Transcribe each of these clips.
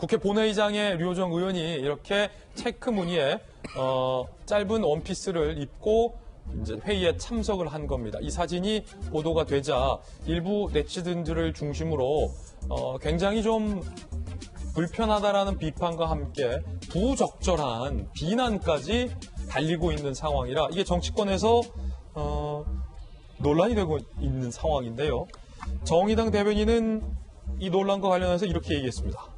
국회 본회의장에 류호정 의원이 이렇게 체크 무늬에 짧은 원피스를 입고 이제 회의에 참석을 한 겁니다. 이 사진이 보도가 되자 일부 네티즌들을 중심으로 굉장히 좀 불편하다라는 비판과 함께 부적절한 비난까지 달리고 있는 상황이라 이게 정치권에서 논란이 되고 있는 상황인데요. 정의당 대변인은 이 논란과 관련해서 이렇게 얘기했습니다.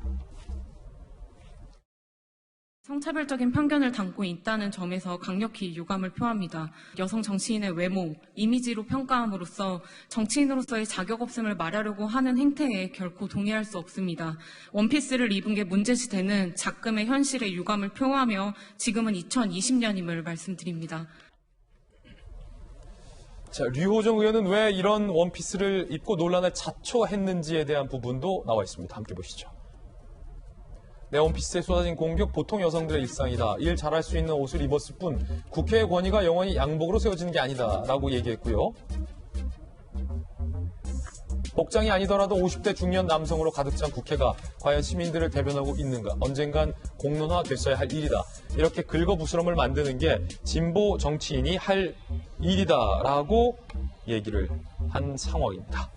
성차별적인 편견을 담고 있다는 점에서 강력히 유감을 표합니다. 여성 정치인의 외모, 이미지로 평가함으로써 정치인으로서의 자격 없음을 말하려고 하는 행태에 결코 동의할 수 없습니다. 원피스를 입은 게 문제시되는 작금의 현실에 유감을 표하며 지금은 2020년임을 말씀드립니다. 자, 류호정 의원은 왜 이런 원피스를 입고 논란을 자초했는지에 대한 부분도 나와 있습니다. 함께 보시죠. 내 원피스에 쏟아진 공격 보통 여성들의 일상이다. 일 잘할 수 있는 옷을 입었을 뿐 국회의 권위가 영원히 양복으로 세워지는 게 아니다. 라고 얘기했고요. 복장이 아니더라도 50대 중년 남성으로 가득 찬 국회가 과연 시민들을 대변하고 있는가. 언젠간 공론화됐어야 할 일이다. 이렇게 긁어부스럼을 만드는 게 진보 정치인이 할 일이다. 라고 얘기를 한 상황입니다.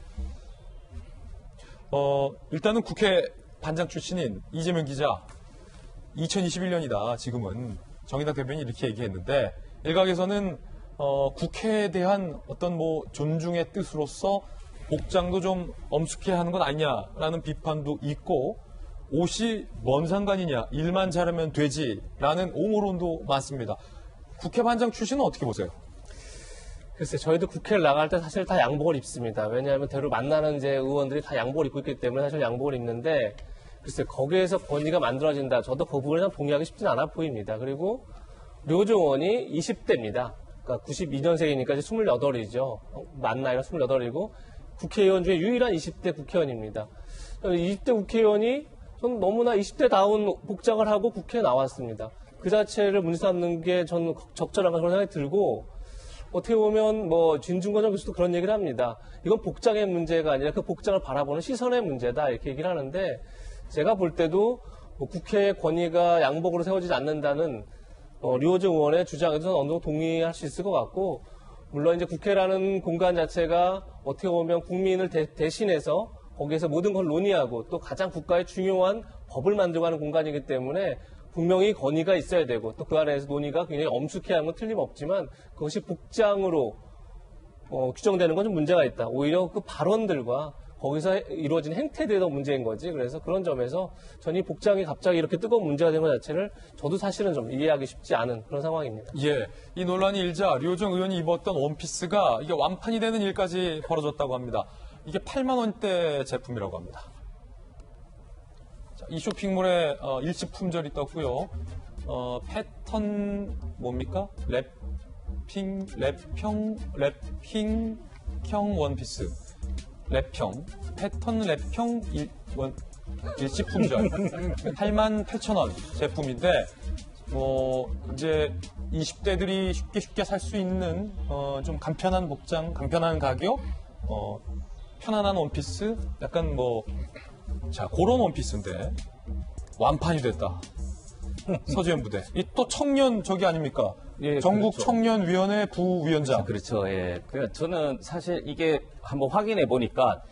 일단은 국회 반장 출신인 이재명 기자, 2021년이다. 지금은 정의당 대변인이 이렇게 얘기했는데 일각에서는 국회에 대한 어떤 존중의 뜻으로서 복장도 좀 엄숙해야 하는 것 아니냐라는 비판도 있고 옷이 뭔 상관이냐, 일만 잘하면 되지라는 옹호론도 많습니다. 국회 반장 출신은 어떻게 보세요? 글쎄, 저희도 국회를 나갈 때 사실 다 양복을 입습니다. 왜냐하면 대로 만나는 이제 의원들이 다 양복을 입고 있기 때문에 사실 양복을 입는데, 글쎄, 거기에서 권위가 만들어진다. 저도 그 부분에 동의하기 쉽진 않아 보입니다. 그리고 류호정 의원이 20대입니다. 그러니까 92년생이니까 이제 28이죠. 만 나이가 28이고, 국회의원 중에 유일한 20대 국회의원입니다. 20대 국회의원이 전 너무나 20대다운 복장을 하고 국회에 나왔습니다. 그 자체를 문제 삼는 게 저는 적절한 그런 생각이 들고, 어떻게 보면 진중권 교수도 그런 얘기를 합니다. 이건 복장의 문제가 아니라 그 복장을 바라보는 시선의 문제다 이렇게 얘기를 하는데, 제가 볼 때도 국회의 권위가 양복으로 세워지지 않는다는 류호정 의원의 주장에도 저는 어느 정도 동의할 수 있을 것 같고, 물론 이제 국회라는 공간 자체가 어떻게 보면 국민을 대신해서 거기에서 모든 걸 논의하고 또 가장 국가의 중요한 법을 만들어가는 공간이기 때문에 분명히 권위가 있어야 되고 또 그 안에서 논의가 굉장히 엄숙해야 하는 건 틀림없지만 그것이 복장으로 규정되는 건 좀 문제가 있다. 오히려 그 발언들과 거기서 이루어진 행태에 대해서 문제인 거지. 그래서 그런 점에서 저는 이 복장이 갑자기 이렇게 뜨거운 문제가 된 것 자체를 저도 사실은 좀 이해하기 쉽지 않은 그런 상황입니다. 예, 이 논란이 일자 류호정 의원이 입었던 원피스가 이게 완판이 되는 일까지 벌어졌다고 합니다. 이게 8만 원대 제품이라고 합니다. 자, 이 쇼핑몰에 일시 품절이 떴고요. 패턴 뭡니까? 랩핑형 원피스. 랩형, 패턴 랩형 일시 품절 88,000원 제품인데 이제 20대들이 쉽게 살 수 있는 좀 간편한 복장, 간편한 가격, 편안한 원피스, 약간 자 그런 원피스인데 완판이 됐다. 서지현 부대. 이 또 청년 저기 아닙니까? 예, 전국 그렇죠. 청년위원회 부위원장. 그렇죠. 예. 저는 사실 이게 한번 확인해 보니까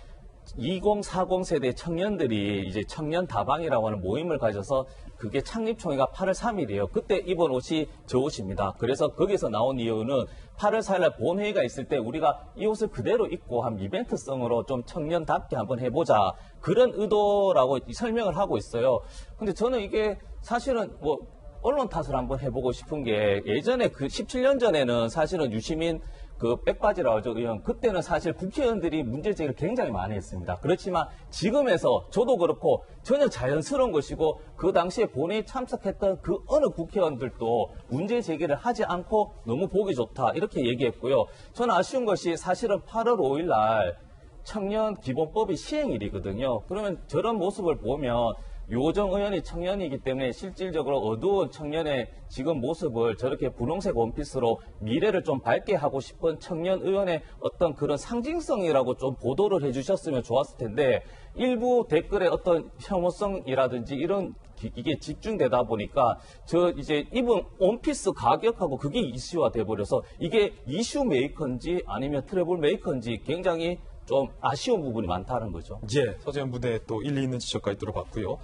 2040 세대 청년들이 이제 청년 다방이라고 하는 모임을 가져서 그게 창립총회가 8월 3일이에요. 그때 입은 옷이 저 옷입니다. 그래서 거기서 나온 이유는 8월 4일날 본회의가 있을 때 우리가 이 옷을 그대로 입고 한 이벤트성으로 좀 청년답게 한번 해보자. 그런 의도라고 설명을 하고 있어요. 근데 저는 이게 사실은 언론 탓을 한번 해보고 싶은 게 예전에 17년 전에는 사실은 유시민 백바지라고 하죠, 의원. 그때는 사실 국회의원들이 문제 제기를 굉장히 많이 했습니다. 그렇지만 지금에서 저도 그렇고 전혀 자연스러운 것이고 그 당시에 본회의 참석했던 그 어느 국회의원들도 문제 제기를 하지 않고 너무 보기 좋다 이렇게 얘기했고요. 저는 아쉬운 것이 사실은 8월 5일 날 청년 기본법이 시행일이거든요. 그러면 저런 모습을 보면 유호정 의원이 청년이기 때문에 실질적으로 어두운 청년의 지금 모습을 저렇게 분홍색 원피스로 미래를 좀 밝게 하고 싶은 청년 의원의 어떤 그런 상징성이라고 좀 보도를 해주셨으면 좋았을 텐데 일부 댓글에 어떤 혐오성이라든지 이런 이게 집중되다 보니까 저 이제 입은 원피스 가격하고 그게 이슈화 돼버려서 이게 이슈 메이커인지 아니면 트러블 메이커인지 굉장히 좀 아쉬운 부분이 많다는 거죠. 예, 서재현 부대 또 일리 있는 지적까지 들어봤고요.